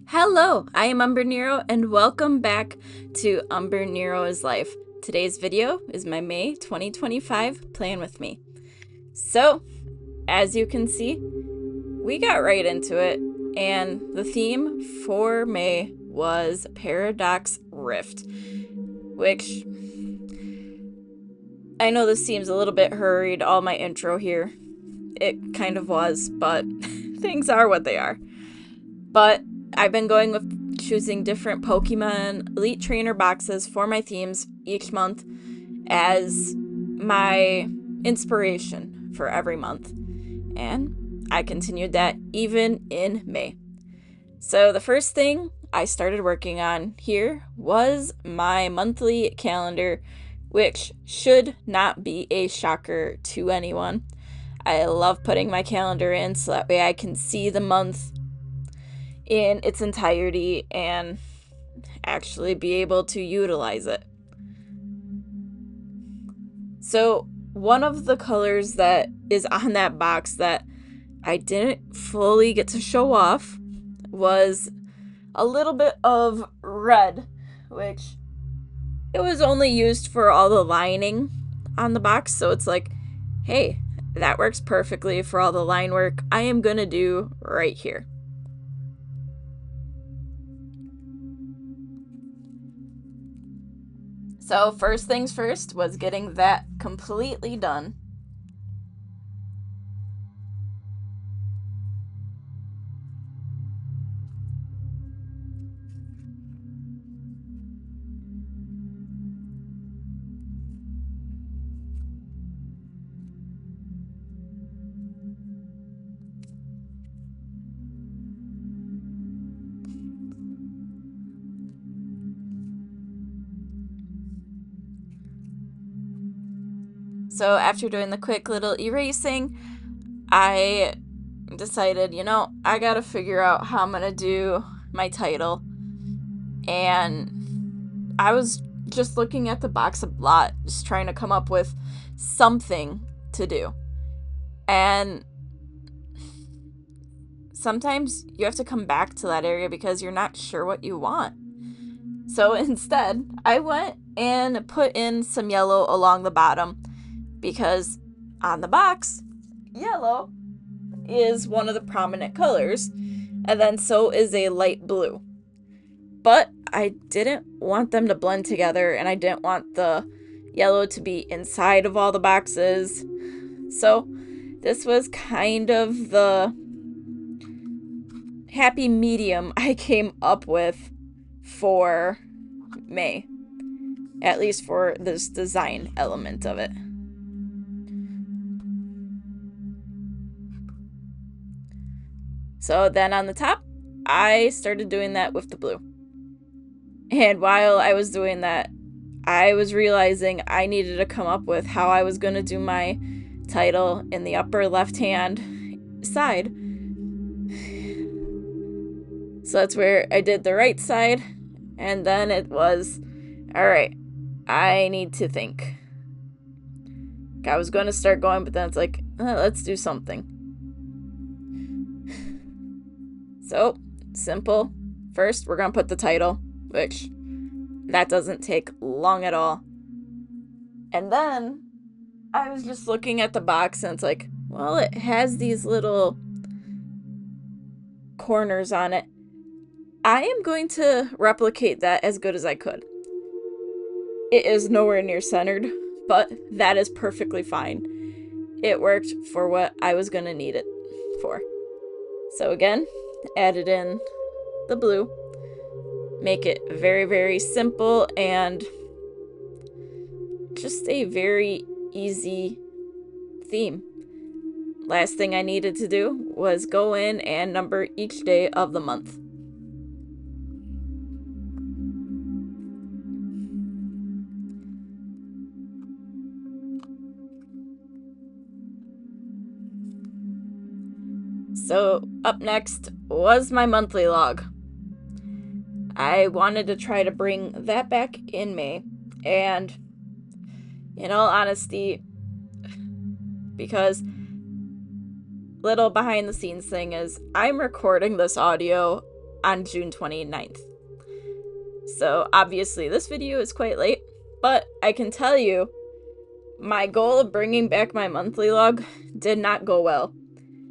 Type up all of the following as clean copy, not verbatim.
Hello, I am Umbrenero and welcome back to Umbrenero's Life. Today's video is my May 2025 plan with me. So, as you can see, we got right into it, and the theme for May was Paradox Rift, which I know this seems a little bit hurried, all my intro here. It kind of was, but things are what they are. But I've been going with choosing different Pokemon Elite Trainer boxes for my themes each month as my inspiration for every month. And I continued that even in May. So the first thing I started working on here was my monthly calendar, which should not be a shocker to anyone. I love putting my calendar in so that way I can see the month in its entirety and actually be able to utilize it. So one of the colors that is on that box that I didn't fully get to show off was a little bit of red, which it was only used for all the lining on the box. So it's like, hey, that works perfectly for all the line work I am going to do right here. So first things first was getting that completely done. So after doing the quick little erasing, I decided, I gotta figure out how I'm gonna do my title. And I was just looking at the box a lot, just trying to come up with something to do. And sometimes you have to come back to that area because you're not sure what you want. So instead, I went and put in some yellow along the bottom because on the box, yellow is one of the prominent colors, and then so is a light blue. But I didn't want them to blend together, and I didn't want the yellow to be inside of all the boxes. So this was kind of the happy medium I came up with for May, at least for this design element of it. So then on the top, I started doing that with the blue. And while I was doing that, I was realizing I needed to come up with how I was going to do my title in the upper left-hand side. So that's where I did the right side. And then it was, all right, I need to think. I was going to start going, but then it's like, let's do something. So, simple. First, we're going to put the title, which that doesn't take long at all. And then I was just looking at the box and it's like, well, it has these little corners on it. I am going to replicate that as good as I could. It is nowhere near centered, but that is perfectly fine. It worked for what I was going to need it for. So again, added in the blue. Make it very, very simple and just a very easy theme. Last thing I needed to do was go in and number each day of the month. So up next was my monthly log. I wanted to try to bring that back in May, and in all honesty, because little behind the scenes thing is I'm recording this audio on June 29th. So obviously this video is quite late, but I can tell you my goal of bringing back my monthly log did not go well.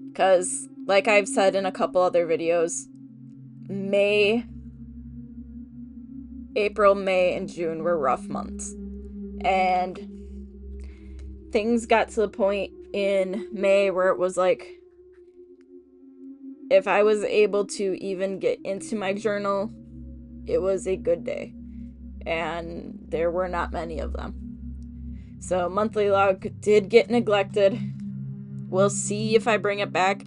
Because, like I've said in a couple other videos, April, May, and June were rough months. And things got to the point in May where it was like, if I was able to even get into my journal, it was a good day. And there were not many of them. So monthly log did get neglected. We'll see if I bring it back.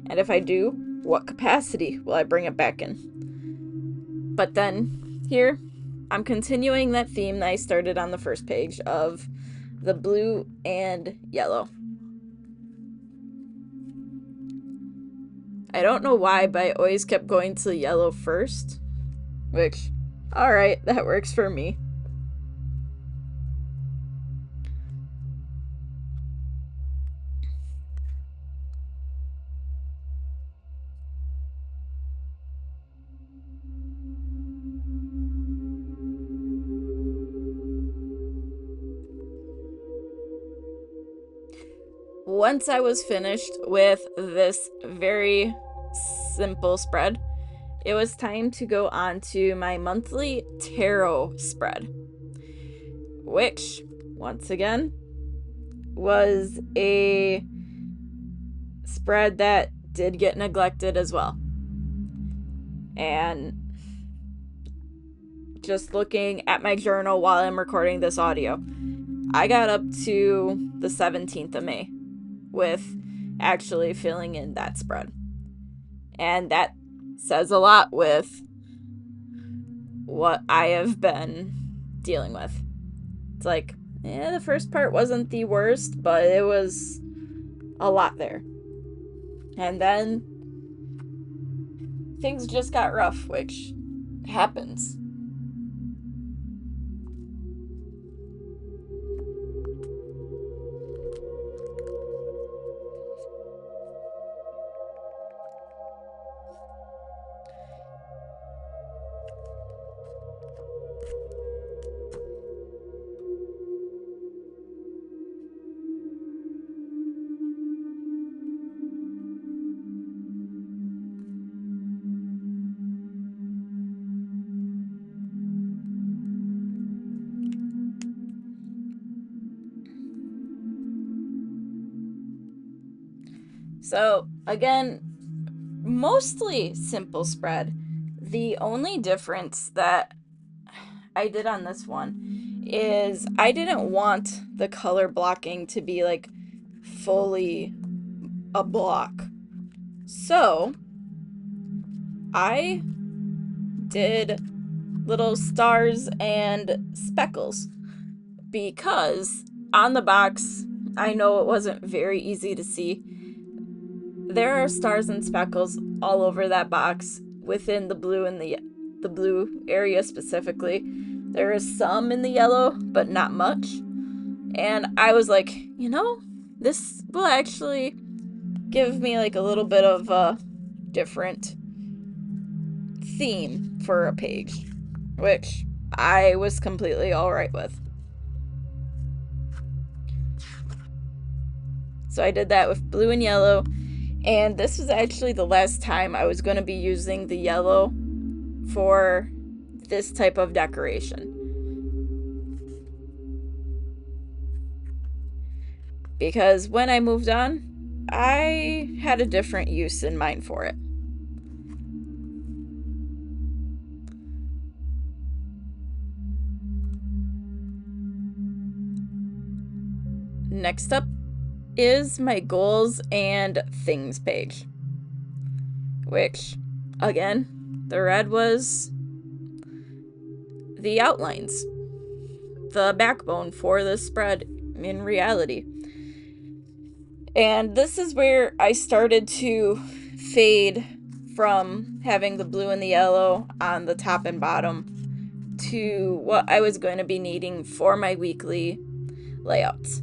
And if I do, what capacity will I bring it back in? But then, here, I'm continuing that theme that I started on the first page of the blue and yellow. I don't know why, but I always kept going to yellow first. Which, alright, that works for me. Once I was finished with this very simple spread, it was time to go on to my monthly tarot spread, which, once again, was a spread that did get neglected as well. And just looking at my journal while I'm recording this audio, I got up to the 17th of May with actually filling in that spread. And that says a lot with what I have been dealing with. It's like, the first part wasn't the worst, but it was a lot there. And then things just got rough, which happens. So, again, mostly simple spread. The only difference that I did on this one is I didn't want the color blocking to be like fully a block. So, I did little stars and speckles because on the box, I know it wasn't very easy to see. There are stars and speckles all over that box within the blue and the blue area specifically. There is some in the yellow, but not much. And I was like, this will actually give me like a little bit of a different theme for a page, which I was completely alright with. So I did that with blue and yellow. And this was actually the last time I was going to be using the yellow for this type of decoration. Because when I moved on, I had a different use in mind for it. Next up is my goals and things page, which, again, the red was the outlines, the backbone for this spread in reality. And this is where I started to fade from having the blue and the yellow on the top and bottom to what I was going to be needing for my weekly layouts.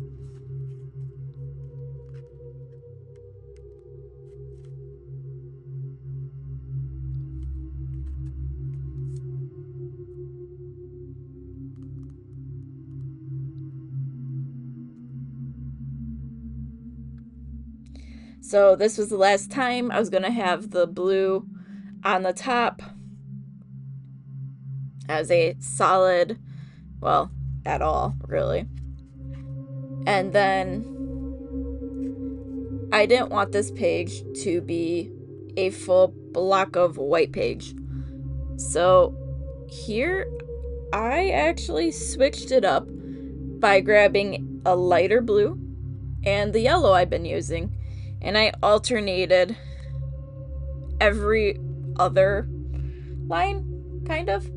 So this was the last time I was going to have the blue on the top as a solid, well, at all, really. And then I didn't want this page to be a full block of white page. So here I actually switched it up by grabbing a lighter blue and the yellow I've been using, and I alternated every other line, kind of.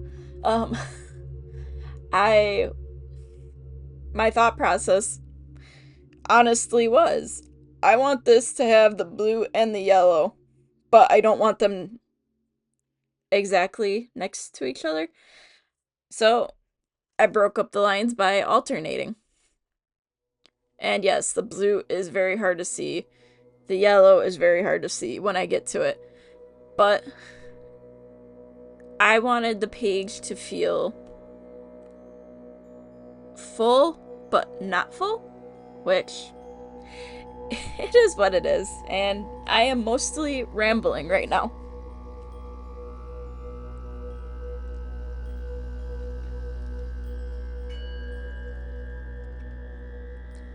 My thought process honestly was, I want this to have the blue and the yellow, but I don't want them exactly next to each other. So I broke up the lines by alternating. And yes, the blue is very hard to see. The yellow is very hard to see when I get to it. But I wanted the page to feel full, but not full, which it is what it is. And I am mostly rambling right now.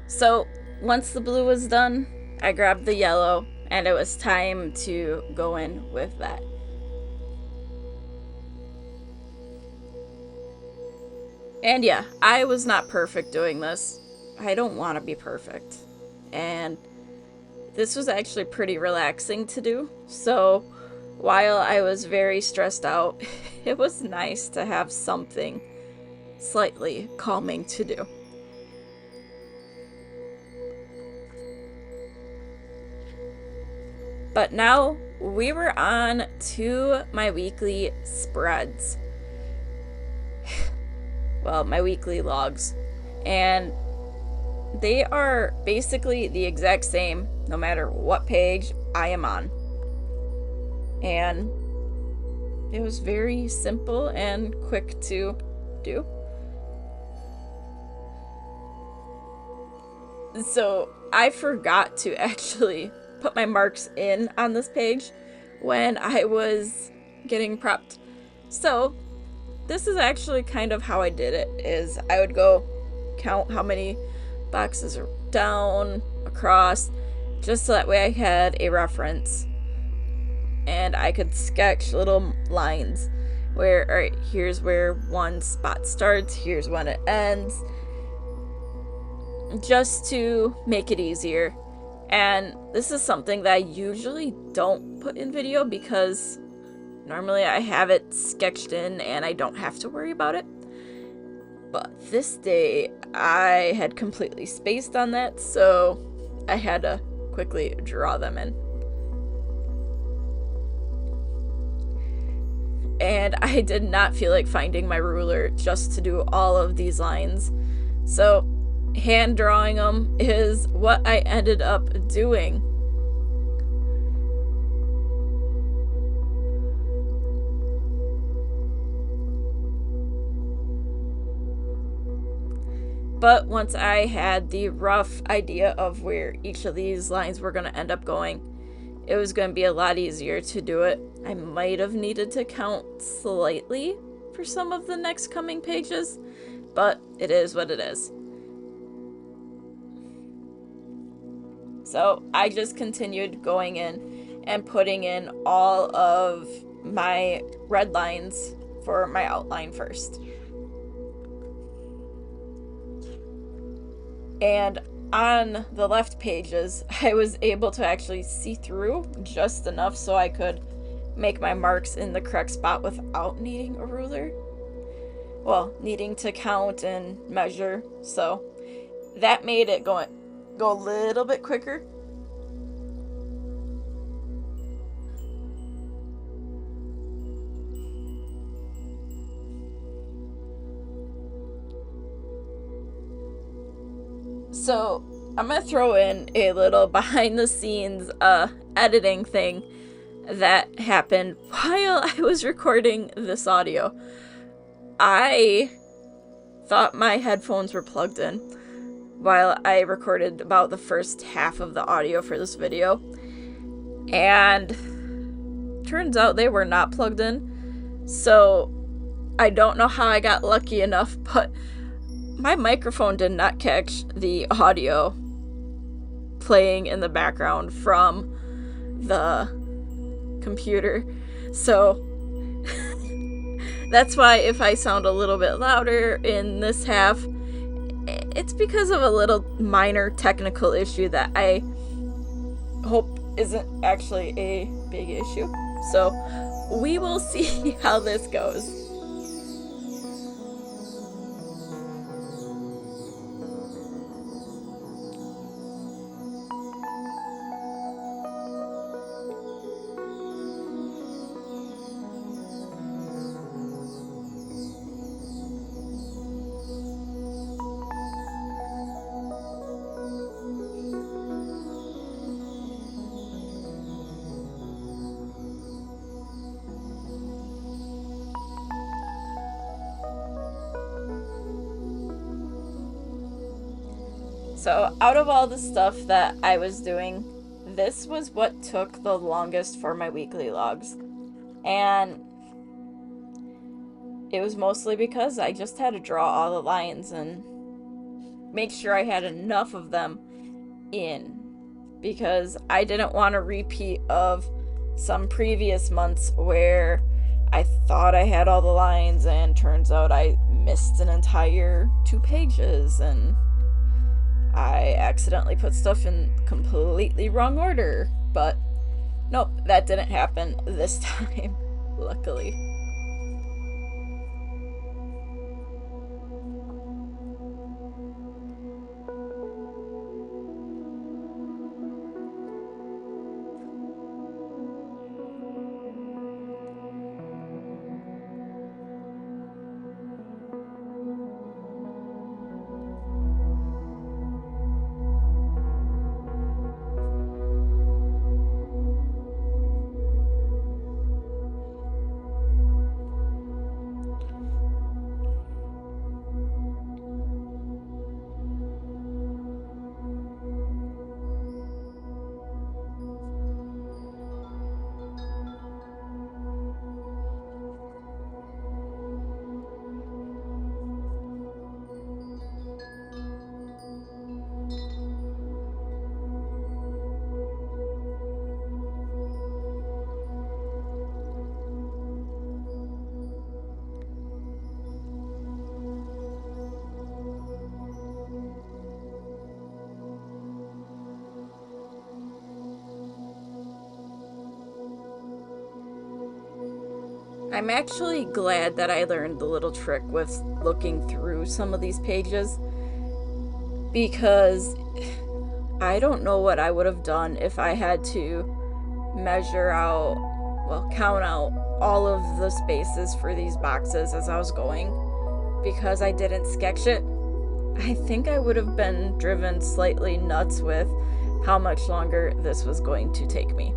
So once the blue was done, I grabbed the yellow, and it was time to go in with that. And yeah, I was not perfect doing this. I don't want to be perfect. And this was actually pretty relaxing to do. So while I was very stressed out, it was nice to have something slightly calming to do. But now we were on to my weekly spreads. Well, my weekly logs. And they are basically the exact same no matter what page I am on. And it was very simple and quick to do. So I forgot to actually put my marks in on this page when I was getting prepped. So this is actually kind of how I did it, is I would go count how many boxes are down, across, just so that way I had a reference. And I could sketch little lines where, alright, here's where one spot starts, here's when it ends, just to make it easier. And this is something that I usually don't put in video because normally I have it sketched in and I don't have to worry about it. But this day I had completely spaced on that, so I had to quickly draw them in. And I did not feel like finding my ruler just to do all of these lines. So hand drawing them is what I ended up doing. But once I had the rough idea of where each of these lines were going to end up going, it was going to be a lot easier to do it. I might have needed to count slightly for some of the next coming pages, but it is what it is. So I just continued going in and putting in all of my red lines for my outline first. And on the left pages, I was able to actually see through just enough so I could make my marks in the correct spot without needing a ruler. Well, needing to count and measure, so that made it go a little bit quicker. So I'm gonna throw in a little behind the scenes editing thing that happened while I was recording this audio. I thought my headphones were plugged in while I recorded about the first half of the audio for this video, And turns out they were not plugged in. So I don't know how I got lucky enough, but my microphone did not catch the audio playing in the background from the computer. So that's why if I sound a little bit louder in this half, it's because of a little minor technical issue that I hope isn't actually a big issue. So we will see how this goes. So out of all the stuff that I was doing, this was what took the longest for my weekly logs. And it was mostly because I just had to draw all the lines and make sure I had enough of them in. Because I didn't want a repeat of some previous months where I thought I had all the lines and turns out I missed an entire 2 pages and I accidentally put stuff in completely wrong order. But nope, that didn't happen this time, luckily. I'm actually glad that I learned the little trick with looking through some of these pages, because I don't know what I would have done if I had to count out all of the spaces for these boxes as I was going, because I didn't sketch it. I think I would have been driven slightly nuts with how much longer this was going to take me.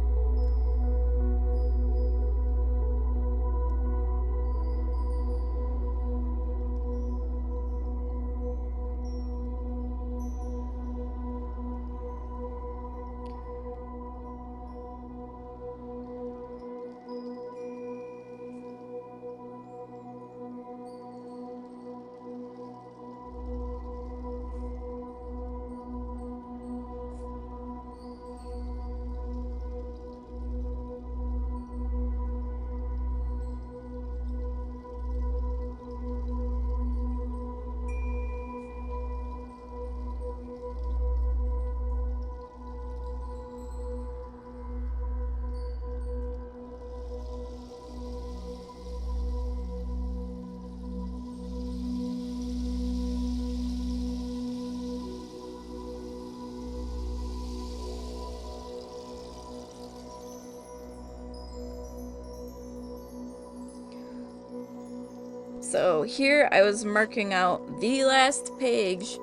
So here I was marking out the last page,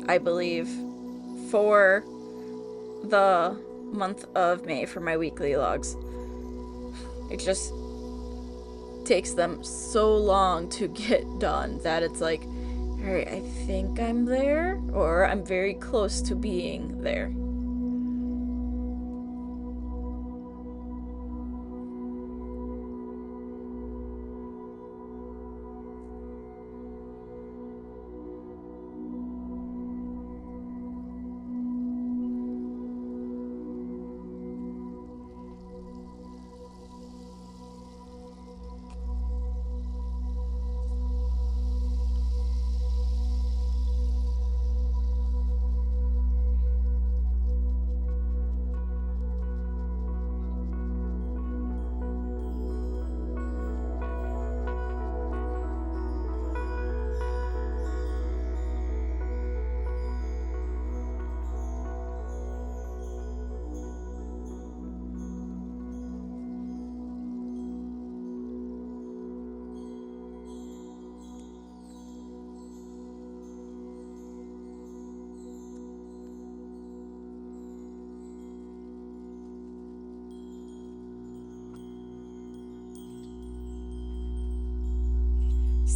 I believe, for the month of May for my weekly logs. It just takes them so long to get done that it's like, alright, I think I'm there, or I'm very close to being there.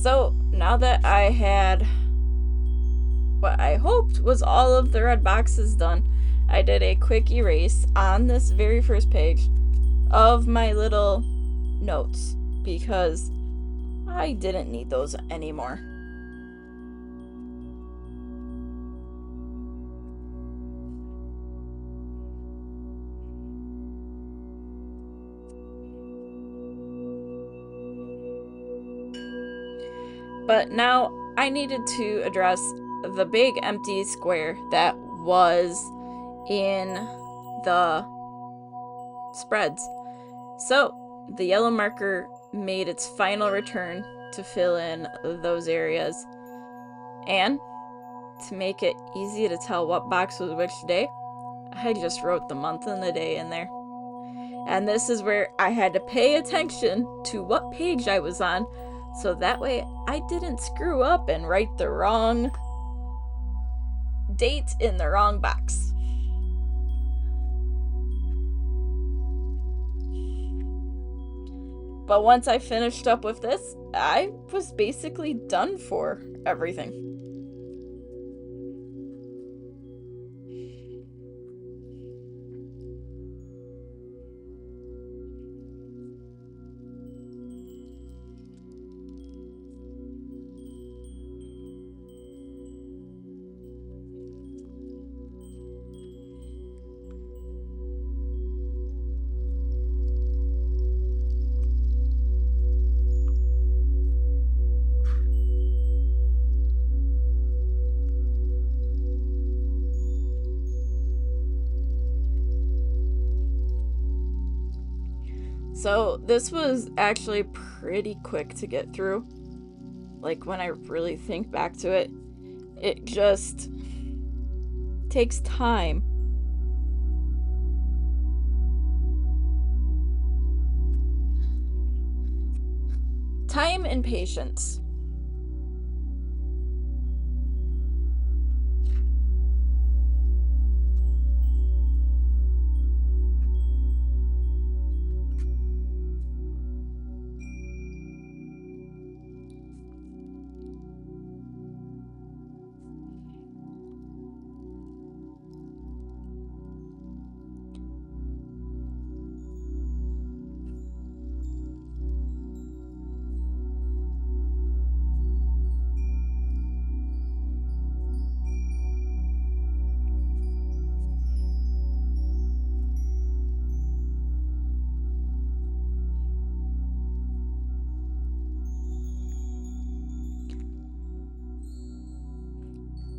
So now that I had what I hoped was all of the red boxes done, I did a quick erase on this very first page of my little notes because I didn't need those anymore. But now I needed to address the big empty square that was in the spreads. So the yellow marker made its final return to fill in those areas. And to make it easy to tell what box was which day, I just wrote the month and the day in there. And this is where I had to pay attention to what page I was on, so that way I didn't screw up and write the wrong date in the wrong box. But once I finished up with this, I was basically done for everything. So this was actually pretty quick to get through. Like, when I really think back to it, it just takes time. Time and patience.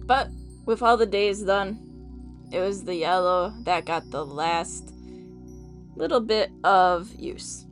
But with all the days done, it was the yellow that got the last little bit of use.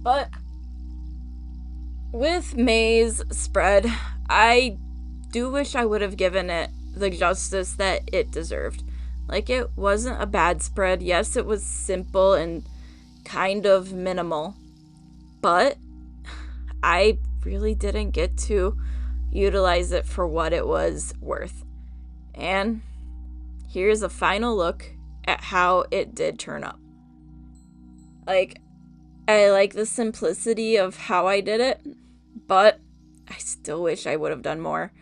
But with May's spread, I do wish I would have given it the justice that it deserved. Like, it wasn't a bad spread. Yes, it was simple and kind of minimal, but I really didn't get to utilize it for what it was worth. And here's a final look at how it did turn up. Like, I like the simplicity of how I did it, but I still wish I would have done more,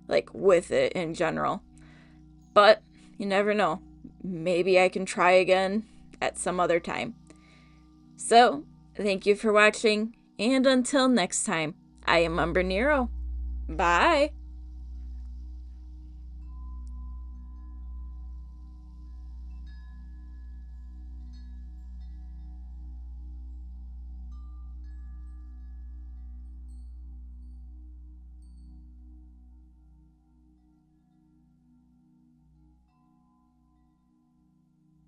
like, with it in general. But you never know. Maybe I can try again at some other time. So, thank you for watching, and until next time, I am Umbrenero. Bye!